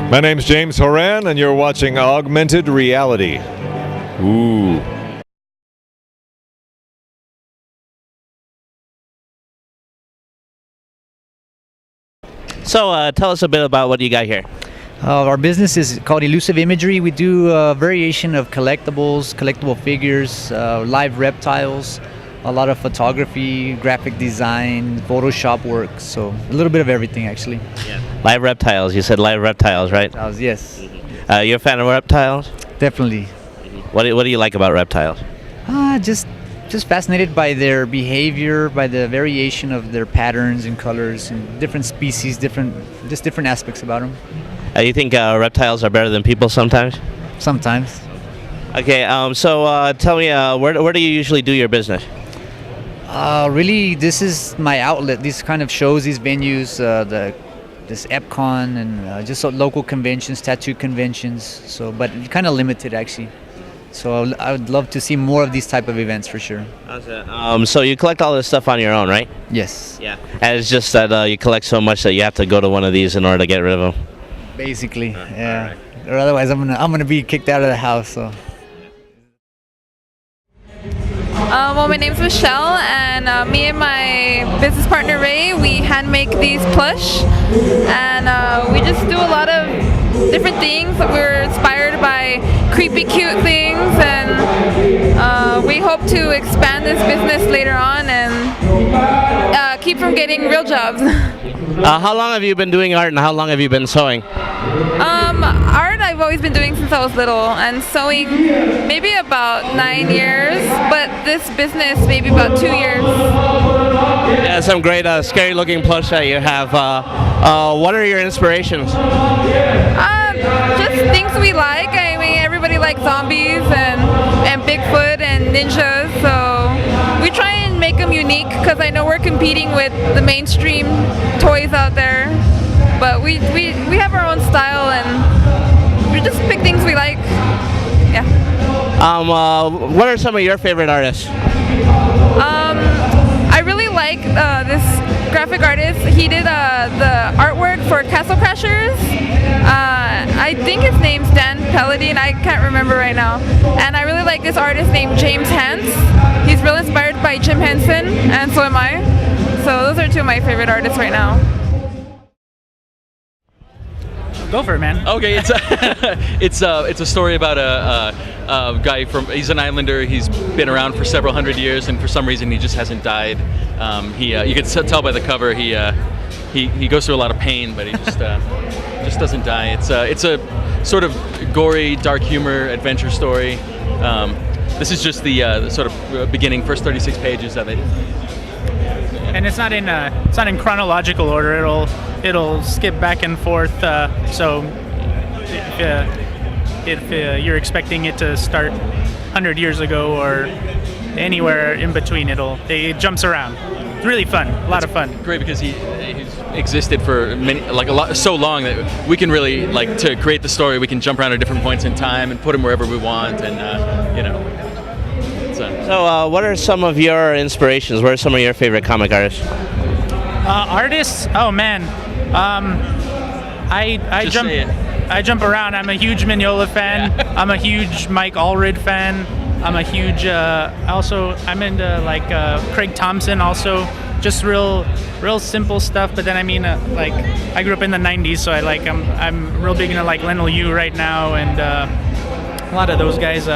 My name's James Horan, and you're watching Augmented Reality. Ooh. So tell us a bit about what you got here. Our business is called Elusive Imagery. We do a variation of collectibles, collectible figures, live reptiles, a lot of photography, graphic design, Photoshop work, so a little bit of everything actually. Yeah. Live reptiles. You said live reptiles, right? Yes. You're a fan of reptiles? Definitely. What do you like about reptiles? Just fascinated by their behavior, by the variation of their patterns and colors, and different species, different aspects about them. You think reptiles are better than people sometimes? Sometimes. Okay, so tell me, where do you usually do your business? Really, this is my outlet. These kind of shows, these venues, this EPCON, and just local conventions, tattoo conventions. So, but kind of limited actually. So I would love to see more of these type of events for sure. So you collect all this stuff on your own, right? Yes. Yeah. And it's just that you collect so much that you have to go to one of these in order to get rid of them. Basically, yeah. Right. Or otherwise, I'm gonna be kicked out of the house. So. Well, my name's Michelle, and me and my business partner Ray, we hand make these plush, and we just do a lot of different things. We're inspired by creepy, cute things, and we hope to expand this business later on and keep from getting real jobs. How long have you been doing art, and how long have you been sewing? Art I've always been doing since I was little, and sewing maybe about 9 years, but this business maybe about 2 years. Yeah, some great scary looking plush that you have. What are your inspirations? Just things we like. I mean, everybody likes zombies and Bigfoot and ninjas, so we try and make them unique because I know we're competing with the mainstream toys out there, but we have our own style and we just pick things we like. Yeah. What are some of your favorite artists? I really like this graphic artist. He did the artwork for Castle Crashers. I think his name's Dan Pelladine. I can't remember right now. And I really like this artist named James Hans. He's real inspired by Jim Henson, and so am I. So those are two of my favorite artists right now. Go for it, man. Okay, it's a story about a guy he's an islander. He's been around for several hundred years, and for some reason he just hasn't died. You can tell by the cover he goes through a lot of pain, but he just doesn't die. It's a sort of gory, dark humor adventure story. This is just the sort of beginning, first 36 pages of it. And it's not in chronological order. It'll skip back and forth. So if you're expecting it to start 100 years ago or anywhere in between, it jumps around. It's really fun, a lot of fun. Great, because he's existed for so long that we can really, to create the story, we can jump around at different points in time and put him wherever we want, and you know. So what are some of your inspirations? What are some of your favorite comic artists? Artists? Oh man, I jump around. I'm a huge Mignola fan. Yeah. I'm a huge Mike Allred fan. I'm a huge I'm into Craig Thompson also. Just real simple stuff. But then I grew up in the '90s, so I'm real big into Lionel Yu right now, and a lot of those guys.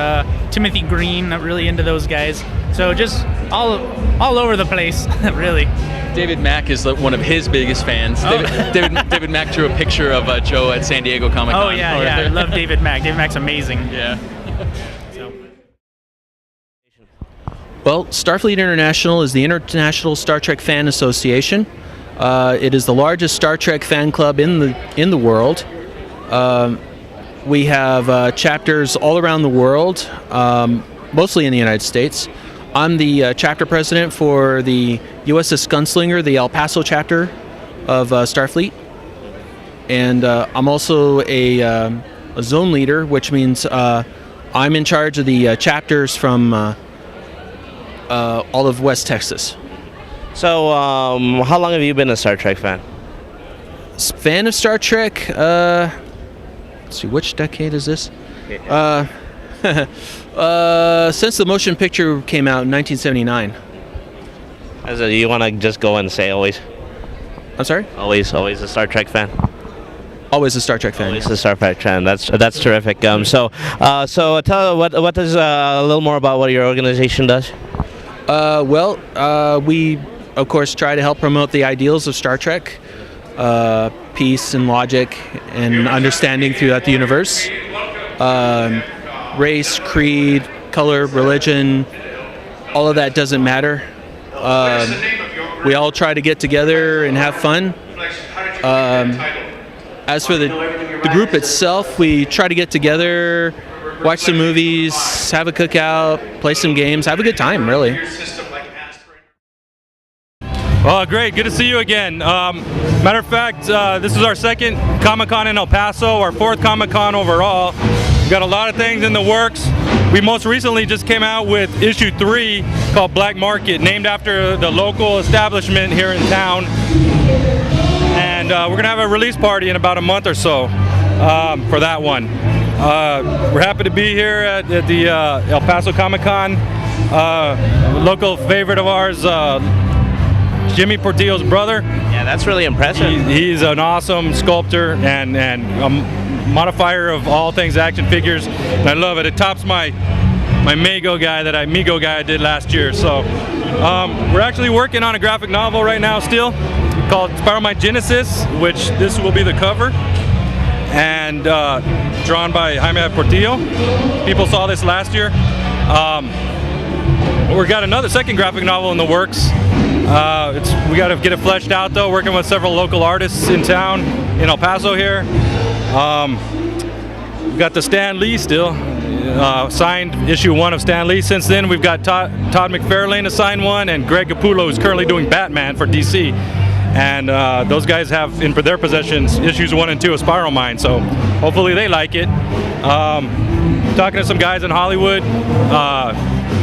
Timothy Green, I'm really into those guys. So just all over the place, really. David Mack is one of his biggest fans. Oh. David Mack drew a picture of Joe at San Diego Comic Con. Oh yeah, I love David Mack. David Mack's amazing. Yeah. Well, Starfleet International is the International Star Trek Fan Association. It is the largest Star Trek fan club in the world. We have chapters all around the world, mostly in the United States. I'm the chapter president for the USS Gunslinger, the El Paso chapter of Starfleet. And I'm also a zone leader, which means I'm in charge of the chapters from all of West Texas. So how long have you been a Star Trek fan? Fan of Star Trek? let's see, which decade is this? Since the motion picture came out in 1979. You want to just go and say always? I'm sorry? Always a Star Trek fan. Always a Star Trek fan. Always a Star Trek fan. That's terrific. So tell what does a little more about what your organization does. We of course try to help promote the ideals of Star Trek, peace and logic and understanding throughout the universe. Race, creed, color, religion, all of that doesn't matter. We all try to get together and have fun. As for the group itself, we try to get together, watch some movies, have a cookout, play some games, have a good time, really. Oh, great. Good to see you again. Matter of fact, this is our second Comic-Con in El Paso, our fourth Comic-Con overall. We've got a lot of things in the works. We most recently just came out with issue 3 called Black Market, named after the local establishment here in town. And we're going to have a release party in about a month or so for that one. We're happy to be here at the El Paso Comic Con. Local favorite of ours, Jimmy Portillo's brother. Yeah, that's really impressive. He's an awesome sculptor and a modifier of all things action figures. And I love it. It tops my Mego guy I did last year. So we're actually working on a graphic novel right now still called Spider-Man Genesis, which this will be the cover, and drawn by Jaime Portillo. People saw this last year. We got another second graphic novel in the works. We got to get it fleshed out though, working with several local artists in town, in El Paso here. We've got the Stan Lee still, signed issue 1 of Stan Lee. Since then we've got Todd McFarlane to sign one, and Greg Capullo is currently doing Batman for DC. And those guys have in their possessions issues 1 and 2 of Spiral Mine, so hopefully they like it. Talking to some guys in Hollywood,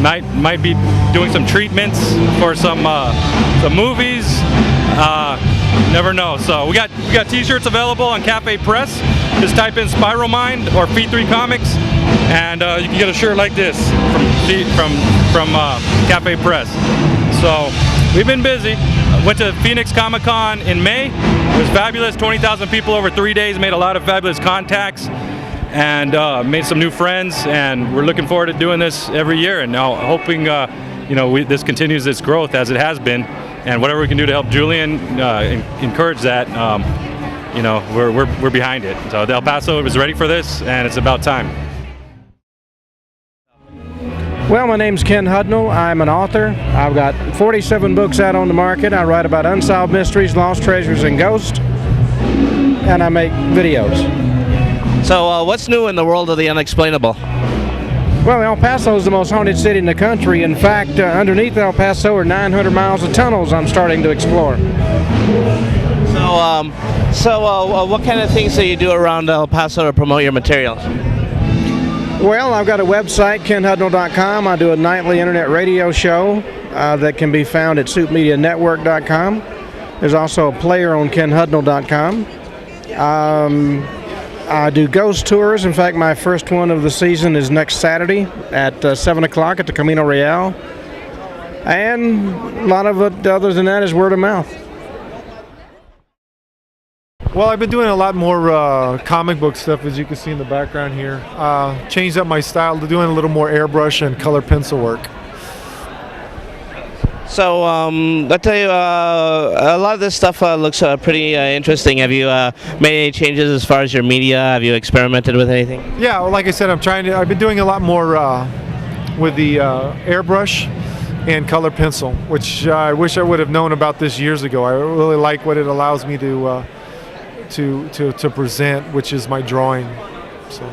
might be doing some treatments for some movies. Never know. So we got T-shirts available on Cafe Press. Just type in Spiral Mind or P3 Comics, and you can get a shirt like this from Cafe Press. So we've been busy. Went to Phoenix Comic Con in May. It was fabulous. 20,000 people over 3 days. Made a lot of fabulous contacts and made some new friends. And we're looking forward to doing this every year. And now hoping this continues its growth as it has been. And whatever we can do to help Julian encourage that, we're behind it. So El Paso was ready for this, and it's about time. Well, my name's Ken Hudnall. I'm an author. I've got 47 books out on the market. I write about unsolved mysteries, lost treasures, and ghosts. And I make videos. So what's new in the world of the unexplainable? Well, El Paso is the most haunted city in the country. In fact, underneath El Paso are 900 miles of tunnels I'm starting to explore. So what kind of things do you do around El Paso to promote your materials? Well, I've got a website, kenhudnall.com. I do a nightly internet radio show that can be found at soupmedianetwork.com. There's also a player on kenhudnall.com. I do ghost tours. In fact, my first one of the season is next Saturday at 7 o'clock at the Camino Real. And a lot of it, other than that, is word of mouth. Well, I've been doing a lot more comic book stuff, as you can see in the background here. Changed up my style to doing a little more airbrush and color pencil work. So I'll tell you, a lot of this stuff looks pretty interesting. Have you made any changes as far as your media? Have you experimented with anything? Yeah, well, like I said, I've been doing a lot more with the airbrush and color pencil, which I wish I would have known about this years ago. I really like what it allows me to present, which is my drawing. So.